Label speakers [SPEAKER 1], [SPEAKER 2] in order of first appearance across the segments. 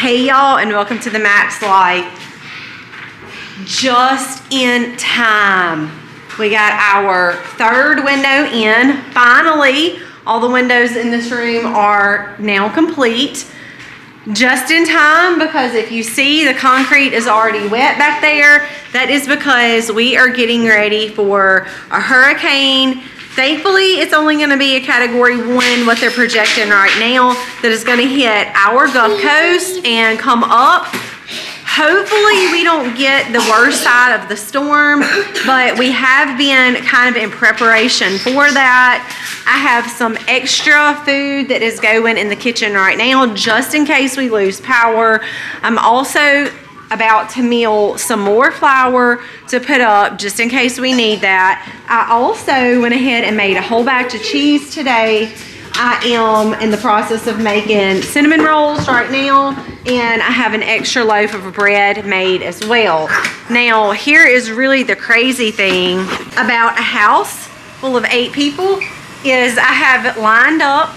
[SPEAKER 1] Hey y'all, and welcome to the Max Life. Just in time. We got our third window in. Finally, all the windows in this room are now complete. Just in time, because if you see the concrete is already wet back there, that is because we are getting ready for a hurricane. Thankfully, it's only going to be a Category 1, what they're projecting right now, that is going to hit our Gulf Coast and come up. Hopefully, we don't get the worst side of the storm, but we have been kind of in preparation for that. I have some extra food that is going in the kitchen right now, just in case we lose power. I'm also about to mill some more flour to put up just in case we need that. I also went ahead and made a whole batch of cheese today. I am in the process of making cinnamon rolls right now, and I have an extra loaf of bread made as well. Now, here is really the crazy thing about a house full of 8 people is I have lined up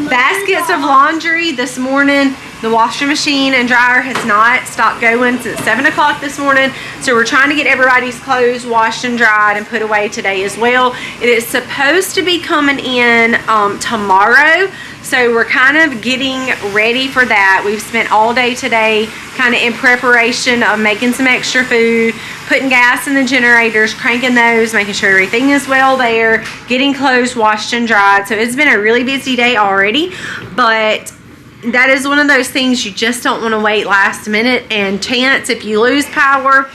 [SPEAKER 1] baskets of laundry this morning. The washing machine and dryer has not stopped going since 7 o'clock this morning. So we're trying to get everybody's clothes washed and dried and put away today as well. It is supposed to be coming in tomorrow. So we're kind of getting ready for that. We've spent all day today kind of in preparation of making some extra food, putting gas in the generators, cranking those, making sure everything is well there, getting clothes washed and dried. So it's been a really busy day already, but that is one of those things you just don't want to wait last minute. And chance, if you lose power,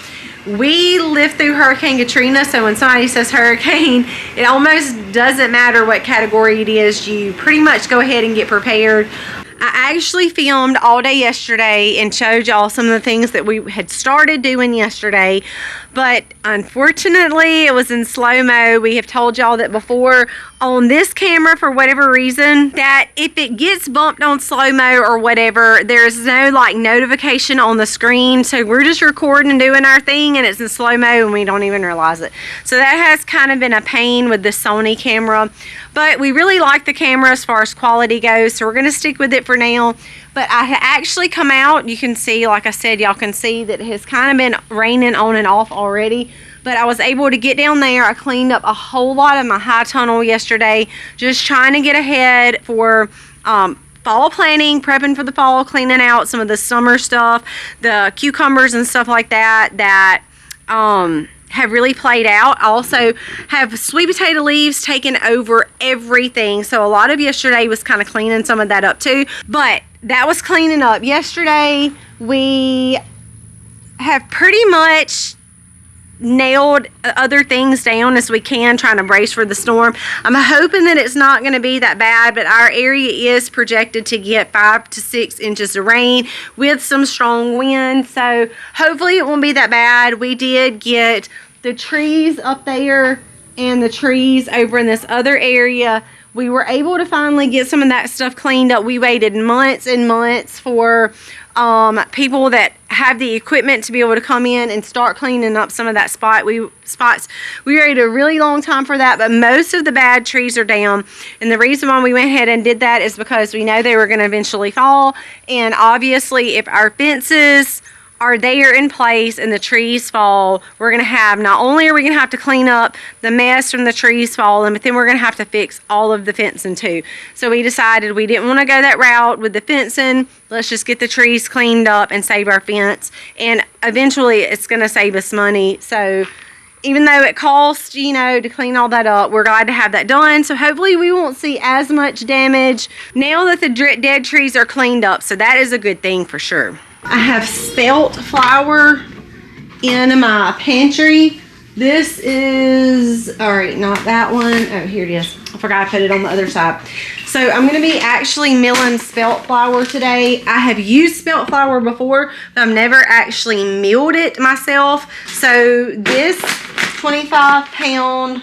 [SPEAKER 1] we lived through Hurricane Katrina, so when somebody says hurricane, it almost doesn't matter what category it is. You pretty much go ahead and get prepared. I actually filmed all day yesterday and showed y'all some of the things that we had started doing yesterday, but unfortunately it was in slow-mo. We have told y'all that before on this camera, for whatever reason, that if it gets bumped on slow-mo or whatever, there's no like notification on the screen, so we're just recording and doing our thing and it's in slow-mo and we don't even realize it. So that has kind of been a pain with the Sony camera, but we really like the camera as far as quality goes, so we're going to stick with it for now. But I had actually come out, you can see, like I said, y'all can see that it has kind of been raining on and off already. But I was able to get down there. I cleaned up a whole lot of my high tunnel yesterday, just trying to get ahead for fall planting, prepping for the fall, cleaning out some of the summer stuff, the cucumbers and stuff like that have really played out. I also have sweet potato leaves taken over everything. So a lot of yesterday was kind of cleaning some of that up too. But that was cleaning up. Yesterday, we have pretty much nailed other things down as we can, trying to brace for the storm. I'm hoping that it's not going to be that bad, but our area is projected to get 5 to 6 inches of rain with some strong wind, so hopefully it won't be that bad. We did get the trees up there and the trees over in this other area. We were able to finally get some of that stuff cleaned up. We waited months and months for people that have the equipment to be able to come in and start cleaning up some of that spots. We waited a really long time for that, but most of the bad trees are down. And the reason why we went ahead and did that is because we know they were going to eventually fall. And obviously, if our fences are there in place and the trees fall, we're going to have, not only are we going to have to clean up the mess from the trees falling, but then we're going to have to fix all of the fencing too. So we decided we didn't want to go that route with the fencing. Let's just get the trees cleaned up and save our fence. And eventually it's going to save us money. So even though it costs, you know, to clean all that up, we're glad to have that done. So hopefully we won't see as much damage now that the dead trees are cleaned up. So that is a good thing for sure. I have spelt flour in my pantry. This is, all right, not that one. Oh, here it is. I forgot I put it on the other side. So I'm going to be actually milling spelt flour today. I have used spelt flour before, but I've never actually milled it myself. So this 25-pound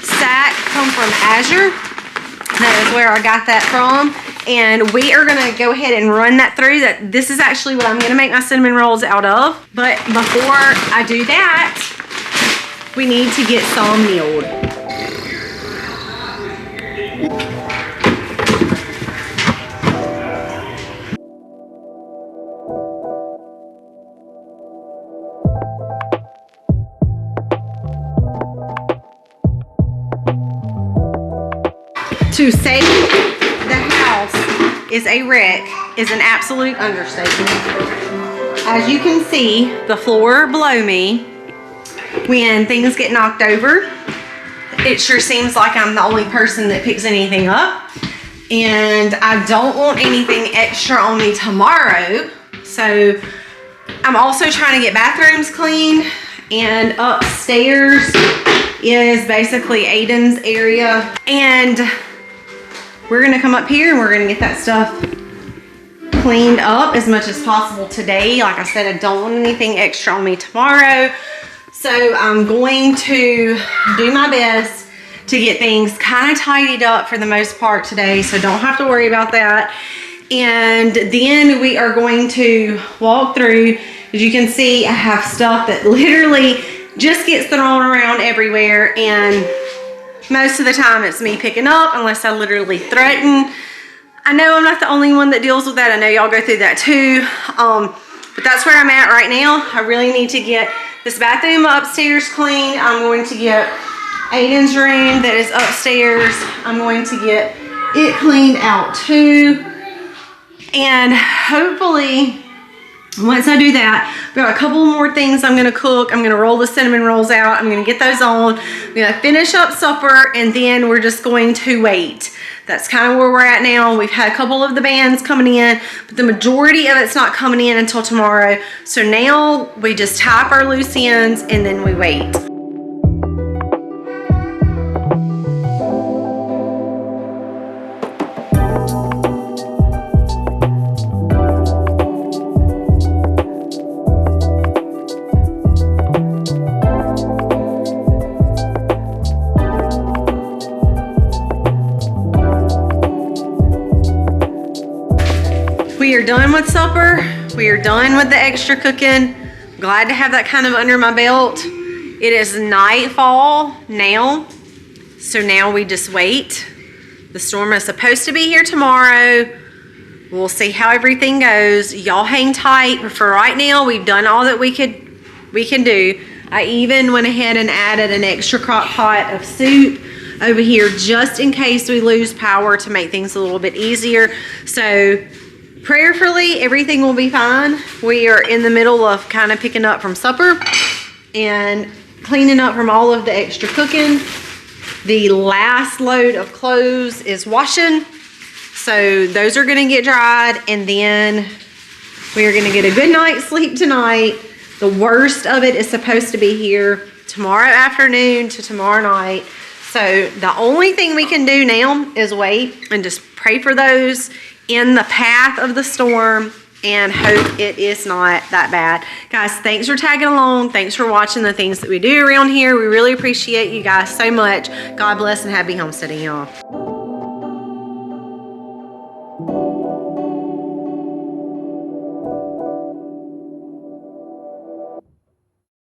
[SPEAKER 1] sack come from Azure. That is where I got that from. And we are going to go ahead and run that through. This is actually what I'm going to make my cinnamon rolls out of. But before I do that, we need to get some milled. To say the house is a wreck is an absolute understatement. As you can see, the floor below me, when things get knocked over, it sure seems like I'm the only person that picks anything up. And I don't want anything extra on me tomorrow. So I'm also trying to get bathrooms cleaned. And upstairs is basically Aiden's area. And we're gonna come up here and we're gonna get that stuff cleaned up as much as possible today. Like I said, I don't want anything extra on me tomorrow. So I'm going to do my best to get things kind of tidied up for the most part today, so don't have to worry about that. And then we are going to walk through. As you can see, I have stuff that literally just gets thrown around everywhere, and most of the time it's me picking up unless I literally threaten. I know I'm not the only one that deals with that. I know y'all go through that too. But that's where I'm at right now. I really need to get this bathroom upstairs clean. I'm going to get Aiden's room that is upstairs. I'm going to get it cleaned out too. And hopefully, once I do that, I've got a couple more things I'm gonna cook. I'm gonna roll the cinnamon rolls out. I'm gonna get those on. I'm gonna finish up supper, and then we're just going to wait. That's kind of where we're at now. We've had a couple of the bands coming in, but the majority of it's not coming in until tomorrow. So now we just tie up our loose ends and then we wait. We are done with supper. We are done with the extra cooking. I'm glad to have that kind of under my belt. It is nightfall now, so now we just wait. The storm is supposed to be here tomorrow. We'll see how everything goes. Y'all hang tight. But for right now, we've done all that we can do. I even went ahead and added an extra crock pot of soup over here just in case we lose power to make things a little bit easier. So prayerfully, everything will be fine. We are in the middle of kind of picking up from supper and cleaning up from all of the extra cooking. The last load of clothes is washing. So those are gonna get dried, and then we are gonna get a good night's sleep tonight. The worst of it is supposed to be here tomorrow afternoon to tomorrow night. So the only thing we can do now is wait and just pray for those in the path of the storm and hope it is not that bad. Guys, thanks for tagging along. Thanks for watching the things that we do around here. We really appreciate you guys so much. God bless and happy homesteading, y'all.